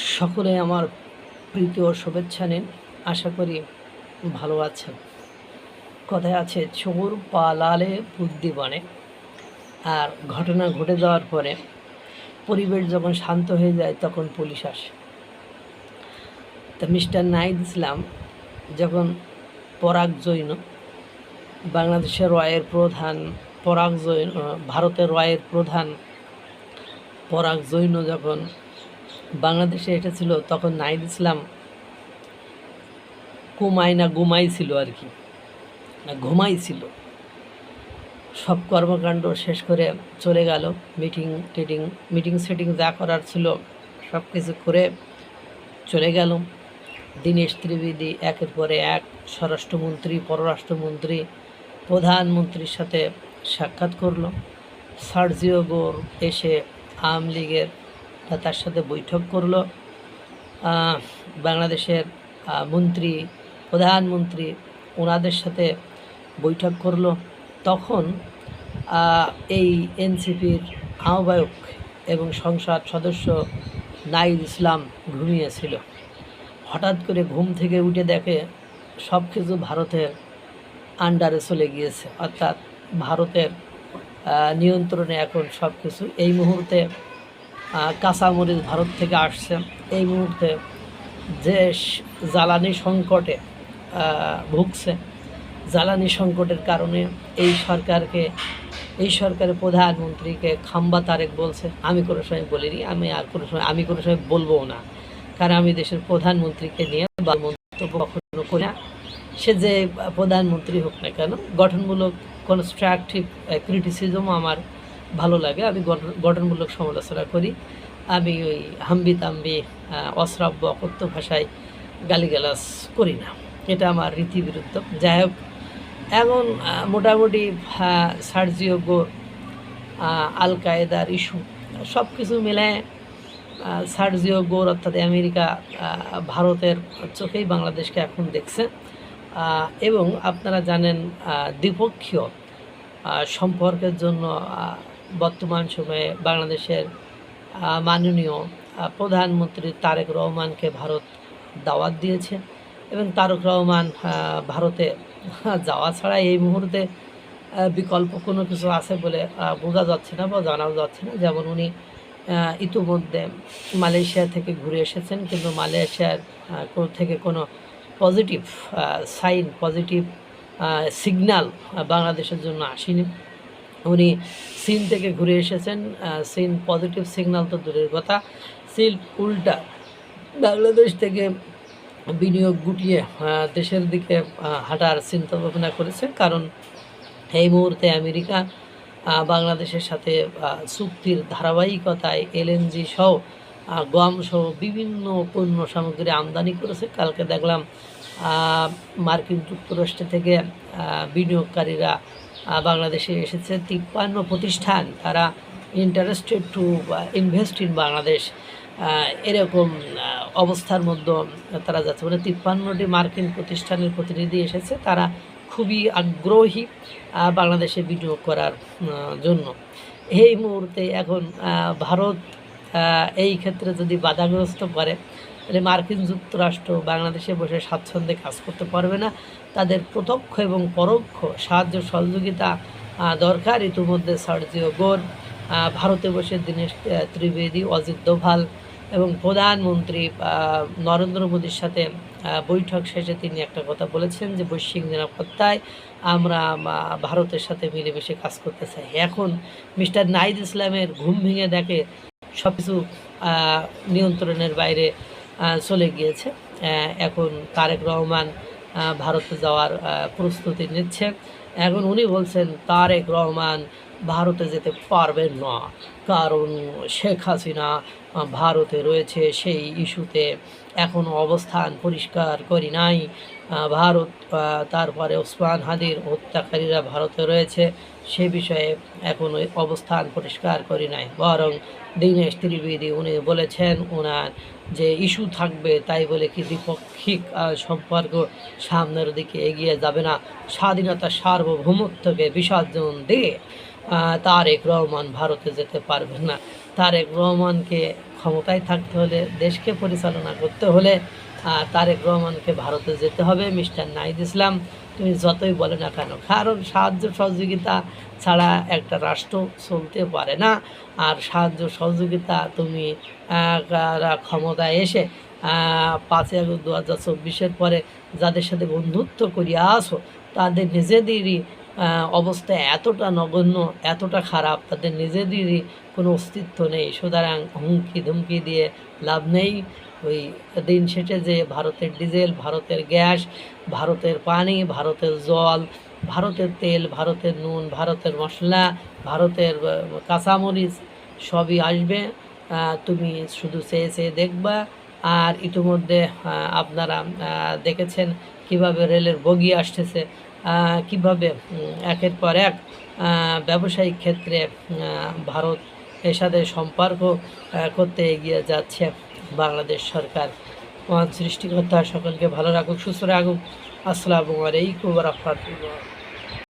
সকলে আমার প্রীতি ও শুভেচ্ছা নিন। আশা করি ভালো আছেন। কথায় আছে চোর পালালে বুদ্ধি বাড়ে। আর ঘটনা ঘটে যাওয়ার পরে পরিবেশ যখন শান্ত হয়ে যায় তখন পুলিশ আসে। তা মিস্টার নাহিদ ইসলাম যখন পরাগ জৈন, বাংলাদেশের রয়ের প্রধান পরাগ জৈন, ভারতের রয়ের প্রধান পরাগ জৈন যখন বাংলাদেশে এসেছিল তখন নাহিদ ইসলাম ঘুমাইছিল আর কি, ঘুমাইছিল। সব কর্মকাণ্ড শেষ করে চলে গেল। মিটিং সেটিং যা করার ছিল সব কিছু করে চলে গেল। দীনেশ ত্রিবেদী একের পরে এক স্বরাষ্ট্রমন্ত্রী, পররাষ্ট্রমন্ত্রী, প্রধানমন্ত্রীর সাথে সাক্ষাৎ করলো। সার্জিও গোর এসে আওয়ামী লীগের তার সাথে বৈঠক করলো। বাংলাদেশের মন্ত্রী, প্রধানমন্ত্রী ওনাদের সাথে বৈঠক করলো। তখন এই এনসিপির আহ্বায়ক এবং সংসদ সদস্য নাহিদ ইসলাম ঘুমিয়েছিল। হঠাৎ করে ঘুম থেকে উঠে দেখে সব কিছু ভারতের আন্ডারে চলে গিয়েছে, অর্থাৎ ভারতের নিয়ন্ত্রণে এখন সব কিছু। এই মুহূর্তে কাঁচামরিচ ভারত থেকে আসছে। এই মুহূর্তে দেশ জ্বালানি সংকটে ভুগছে। জ্বালানি সংকটের কারণে এই সরকারের প্রধানমন্ত্রীকে খাম্বা তারেক বলছে। আমি কোনো সময় বলিনি, আমি কোনো সময় বলবো না, কারণ আমি দেশের প্রধানমন্ত্রীকে নিয়ে বা মন্তব্য কখনো করি না। সে যে প্রধানমন্ত্রী হোক না কেন, গঠনমূলক কনস্ট্রাকটিভ ক্রিটিসিজমও আমার ভালো লাগে। আমি গঠনমূলক সমালোচনা করি। আমি ওই হাম্বি অশ্রাব্য অকথ্য ভাষায় গালিগালাজ করি না, এটা আমার রীতিবিরুদ্ধ। যাই হোক, এখন মোটামুটি সার্জিও গোর, আল কায়েদার ইস্যু সব কিছু মিলে সার্জিও গোর অর্থাৎ আমেরিকা ভারতের চোখেই বাংলাদেশকে এখন দেখছে। এবং আপনারা জানেন দ্বিপক্ষীয় সম্পর্কের জন্য বর্তমান সময়ে বাংলাদেশের মাননীয় প্রধানমন্ত্রী তারেক রহমানকে ভারত দাওয়াত দিয়েছে এবং তারেক রহমান ভারতে যাওয়া ছাড়া এই মুহূর্তে বিকল্প কোনো কিছু আছে বলে বোঝা যাচ্ছে না বা জানাও যাচ্ছে না। যেমন উনি ইতিমধ্যে মালয়েশিয়া থেকে ঘুরে এসেছেন, কিন্তু মালয়েশিয়ার থেকে কোনো পজিটিভ সিগন্যাল বাংলাদেশের জন্য আসেনি। উনি চীন থেকে ঘুরে এসেছেন। চীন পজিটিভ সিগন্যাল তো দূরের কথা, চীন উল্টা বাংলাদেশ থেকে বিনিয়োগ গুটিয়ে দেশের দিকে হাঁটার চিন্তা ভাবনা করেছে। কারণ এই মুহূর্তে আমেরিকা বাংলাদেশের সাথে চুক্তির ধারাবাহিকতায় এলএনজি সহ গম সহ বিভিন্ন পণ্য সামগ্রী আমদানি করেছে। কালকে দেখলাম মার্কিন যুক্তরাষ্ট্র থেকে বিনিয়োগকারীরা বাংলাদেশে এসেছে 53 প্রতিষ্ঠান, তারা interested to invest in Bangladesh. এরকম অবস্থার মধ্যে তারা যাচ্ছে, মানে 53টি মার্কিন প্রতিষ্ঠানের প্রতিনিধি এসেছে। তারা খুবই আগ্রহী বাংলাদেশে বিনিয়োগ করার জন্য। এই মুহূর্তে এখন ভারত এই ক্ষেত্রে যদি বাধাগ্রস্ত করে, তাহলে মার্কিন যুক্তরাষ্ট্র বাংলাদেশে বসে স্বাচ্ছন্দ্যে কাজ করতে পারবে না। তাদের প্রত্যক্ষ এবং পরোক্ষ সাহায্য সহযোগিতা দরকার। ইতিমধ্যে সার্জিও গোর ভারতে বসে দীনেশ ত্রিবেদী, অজিত দোভাল এবং প্রধানমন্ত্রী নরেন্দ্র মোদীর সাথে বৈঠক শেষে তিনি একটা কথা বলেছেন যে বৈশ্বিক নিরাপত্তায় আমরা ভারতের সাথে মিলেমিশে কাজ করতে চাই। এখন মিস্টার নাহিদ ইসলামের ঘুম ভেঙে দেখে সব কিছু নিয়ন্ত্রণের বাইরে চলে গিয়েছে। এখন তারেক রহমান ভারতে যাওয়ার প্রস্তুতি নিচ্ছে। এখন উনি বলছেন তারেক রহমান ভারতে যেতে পারবেন না, কারণ শেখ হাসিনা ভারতে রয়েছে, সেই ইস্যুতে এখনও অবস্থান পরিষ্কার করি নাই। ভারত তারপরে ওসমান হাদির হত্যাকারীরা ভারতে রয়েছে, সে বিষয়ে এখন ওই অবস্থান পরিষ্কার করি নাই। বরং দীনেশ ত্রিবেদী উনি বলেছেন ওনার যে ইস্যু থাকবে তাই বলে কি দ্বিপাক্ষিক সম্পর্ক সামনের দিকে এগিয়ে যাবে না। স্বাধীনতা সার্বভৌমত্বকে বিসর্জন দিয়ে তারেক রহমান ভারতে যেতে পারবেন না। তারেক রহমানকে ক্ষমতায় থাকতে হলে, দেশকে পরিচালনা করতে হলে তারেক রহমানকে ভারতে যেতে হবে। মিস্টার নাহিদ ইসলাম, তুমি যতই বলে না কেন, কারণ সাহায্য সহযোগিতা ছাড়া একটা রাষ্ট্র চলতে পারে না। আর সাহায্য সহযোগিতা তুমি ক্ষমতায় এসে 5ই আগস্ট 2024 পরে যাদের সাথে বন্ধুত্ব করিয়া আসো, তাদের নিজেদেরই অবস্থা এতটা নগণ্য, এতটা খারাপ, তাদের নিজেদেরই কোনো অস্তিত্ব নেই। সুতরাং হুমকি ধুমকি দিয়ে লাভ নেই। ওই দিন শেষে যে ভারতের ডিজেল, ভারতের গ্যাস, ভারতের পানি, ভারতের জল, ভারতের তেল, ভারতের নুন, ভারতের মশলা, ভারতের কাঁচামরিচ সবই আসবে। তুমি শুধু চেয়ে চেয়ে দেখবা। আর ইতিমধ্যে আপনারা দেখেছেন কিভাবে রেলের বগি আসতেছে, কিভাবে একের পর এক ব্যবসায়িক ক্ষেত্রে ভারত এর সাথে সম্পর্ক করতে এগিয়ে যাচ্ছে বাংলাদেশ সরকার। মহান সৃষ্টিকর্তা সকলকে ভালো রাখুক, সুস্থ রাখুক। আসসালামু আলাইকুম ওয়া রাহমাতুল্লাহ।